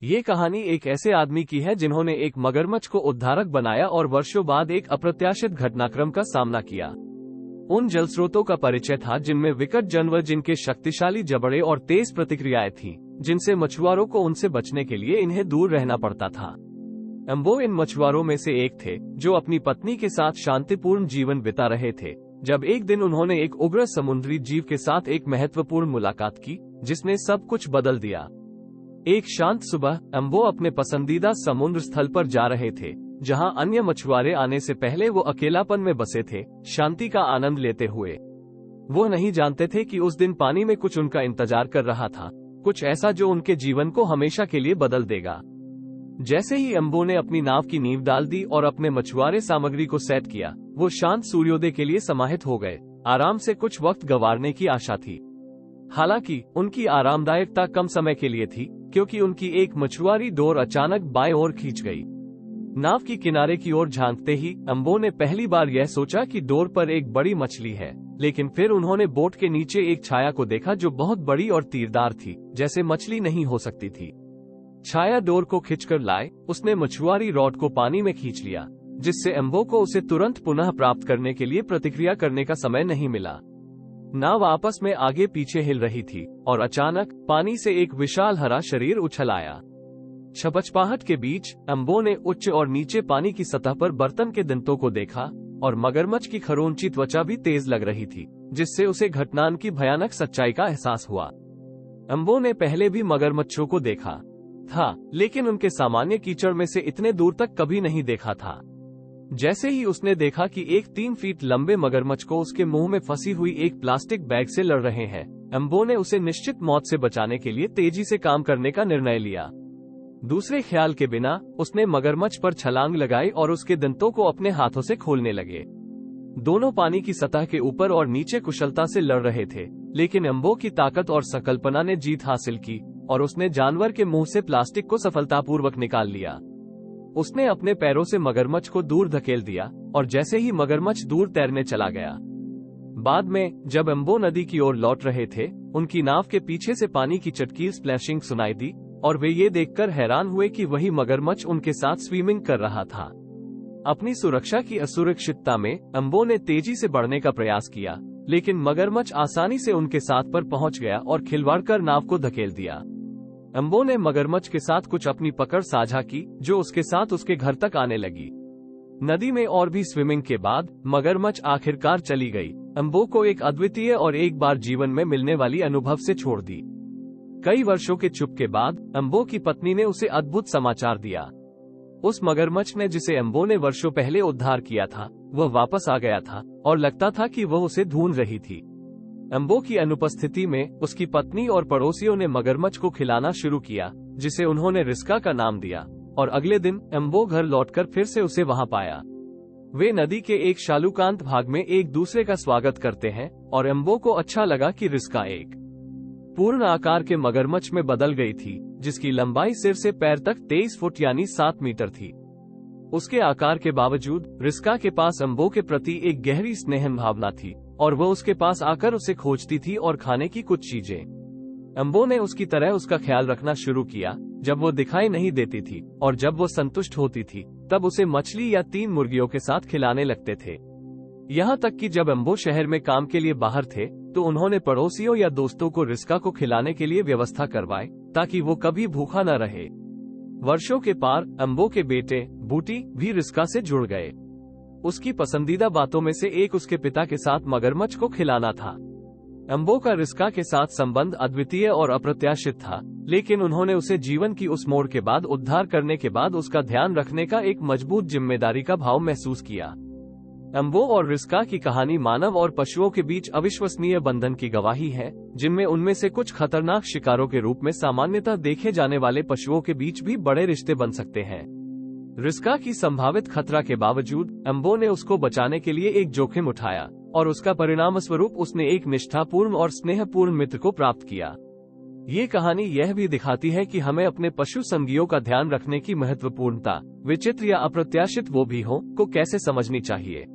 ये कहानी एक ऐसे आदमी की है जिन्होंने एक मगरमच्छ को उद्धारक बनाया और वर्षों बाद एक अप्रत्याशित घटनाक्रम का सामना किया। उन जलस्रोतों का परिचय था जिनमें विकट जानवर जिनके शक्तिशाली जबड़े और तेज प्रतिक्रियाएं थीं, जिनसे मछुआरों को उनसे बचने के लिए इन्हें दूर रहना पड़ता था। अम्बो इन मछुआरों में से एक थे जो अपनी पत्नी के साथ शांतिपूर्ण जीवन बिता रहे थे, जब एक दिन उन्होंने एक उग्र समुद्री जीव के साथ एक महत्वपूर्ण मुलाकात की जिसने सब कुछ बदल दिया। एक शांत सुबह अम्बो अपने पसंदीदा समुद्र स्थल पर जा रहे थे, जहां अन्य मछुआरे आने से पहले वो अकेलापन में बसे थे, शांति का आनंद लेते हुए। वो नहीं जानते थे कि उस दिन पानी में कुछ उनका इंतजार कर रहा था, कुछ ऐसा जो उनके जीवन को हमेशा के लिए बदल देगा। जैसे ही अम्बो ने अपनी नाव की नींव डाल दी और अपने मछुआरे सामग्री को सेट किया, वो शांत सूर्योदय के लिए समाहित हो गए। आराम से कुछ वक्त गंवारने की आशा थी। हालांकि उनकी आरामदायकता कम समय के लिए थी, क्योंकि उनकी एक मछुआरी डोर अचानक बाएं ओर खींच गई। नाव की किनारे की ओर झांकते ही अम्बो ने पहली बार यह सोचा कि डोर पर एक बड़ी मछली है, लेकिन फिर उन्होंने बोट के नीचे एक छाया को देखा जो बहुत बड़ी और तीरदार थी, जैसे मछली नहीं हो सकती थी। छाया डोर को खींचकर लाए, उसने मछुआरी रॉड को पानी में खींच लिया, जिससे अम्बो को उसे तुरंत पुनः प्राप्त करने के लिए प्रतिक्रिया करने का समय नहीं मिला। नाव आपस में आगे पीछे हिल रही थी और अचानक पानी से एक विशाल हरा शरीर उछल आया। छपछपाहट के बीच अम्बो ने उच्च और नीचे पानी की सतह पर बर्तन के दंतों को देखा और मगरमच्छ की खरोंची त्वचा भी तेज लग रही थी, जिससे उसे घटना की भयानक सच्चाई का एहसास हुआ। अम्बो ने पहले भी मगरमच्छों को देखा था, लेकिन उनके सामान्य कीचड़ में से इतने दूर तक कभी नहीं देखा था। जैसे ही उसने देखा कि एक 3 फीट लंबे मगरमच्छ को उसके मुंह में फंसी हुई एक प्लास्टिक बैग से लड़ रहे हैं, अम्बो ने उसे निश्चित मौत से बचाने के लिए तेजी से काम करने का निर्णय लिया। दूसरे ख्याल के बिना उसने मगरमच्छ पर छलांग लगाई और उसके दंतों को अपने हाथों से खोलने लगे। दोनों पानी की सतह के ऊपर और नीचे कुशलता से लड़ रहे थे, लेकिन अम्बो की ताकत और संकल्पना ने जीत हासिल की और उसने जानवर के मुंह से प्लास्टिक को सफलतापूर्वक निकाल लिया। उसने अपने पैरों से मगरमच्छ को दूर धकेल दिया और जैसे ही मगरमच्छ दूर तैरने चला गया। बाद में जब अम्बो नदी की ओर लौट रहे थे, उनकी नाव के पीछे से पानी की चटकील स्प्लैशिंग सुनाई दी और वे ये देखकर हैरान हुए कि वही मगरमच्छ उनके साथ स्विमिंग कर रहा था। अपनी सुरक्षा की असुरक्षितता में अम्बो ने तेजी से बढ़ने का प्रयास किया, लेकिन मगरमच्छ आसानी से उनके साथ पर पहुंच गया और खिलवाड़ कर नाव को धकेल दिया। अम्बो ने मगरमच्छ के साथ कुछ अपनी पकड़ साझा की, जो उसके साथ उसके घर तक आने लगी। नदी में और भी स्विमिंग के बाद मगरमच्छ आखिरकार चली गई, अम्बो को एक अद्वितीय और एक बार जीवन में मिलने वाली अनुभव से छोड़ दी। कई वर्षों के चुप के बाद अम्बो की पत्नी ने उसे अद्भुत समाचार दिया। उस मगरमच्छ ने जिसे अम्बो ने वर्षों पहले उद्धार किया था, वह वापस आ गया था और लगता था कि वह उसे ढूंढ रही थी। अम्बो की अनुपस्थिति में उसकी पत्नी और पड़ोसियों ने मगरमच्छ को खिलाना शुरू किया, जिसे उन्होंने रिस्का का नाम दिया, और अगले दिन अम्बो घर लौटकर फिर से उसे वहां पाया। वे नदी के एक शालूकांत भाग में एक दूसरे का स्वागत करते हैं और अम्बो को अच्छा लगा कि रिस्का एक पूर्ण आकार के मगरमच्छ में बदल गई थी, जिसकी लंबाई सिर से पैर तक 23 फुट यानी 7 मीटर थी। उसके आकार के बावजूद रिस्का के पास अम्बो के प्रति एक गहरी स्नेह भावना थी और वह उसके पास आकर उसे खोजती थी और खाने की कुछ चीजें। अम्बो ने उसकी तरह उसका ख्याल रखना शुरू किया जब वो दिखाई नहीं देती थी, और जब वो संतुष्ट होती थी तब उसे मछली या 3 मुर्गियों के साथ खिलाने लगते थे। यहाँ तक कि जब अम्बो शहर में काम के लिए बाहर थे तो उन्होंने पड़ोसियों या दोस्तों को रिस्का को खिलाने के लिए व्यवस्था करवाई ताकि वो कभी भूखा न रहे। वर्षों के पार अम्बो के बेटे बूटी भी रिस्का से जुड़ गए। उसकी पसंदीदा बातों में से एक उसके पिता के साथ मगरमच्छ को खिलाना था। अम्बो का रिस्का के साथ संबंध अद्वितीय और अप्रत्याशित था, लेकिन उन्होंने उसे जीवन की उस मोड़ के बाद उद्धार करने के बाद उसका ध्यान रखने का एक मजबूत जिम्मेदारी का भाव महसूस किया। अम्बो और रिस्का की कहानी मानव और पशुओं के बीच अविश्वसनीय बंधन की गवाही है, जिनमें उनमें से कुछ खतरनाक शिकारों के रूप में सामान्यतः देखे जाने वाले पशुओं के बीच भी बड़े रिश्ते बन सकते हैं। रिस्का की संभावित खतरा के बावजूद अम्बो ने उसको बचाने के लिए एक जोखिम उठाया और उसका परिणामस्वरूप उसने एक निष्ठापूर्ण और स्नेहपूर्ण मित्र को प्राप्त किया। ये कहानी यह भी दिखाती है कि हमें अपने पशु संगियों का ध्यान रखने की महत्वपूर्णता, विचित्र या अप्रत्याशित वो भी हो, को कैसे समझनी चाहिए।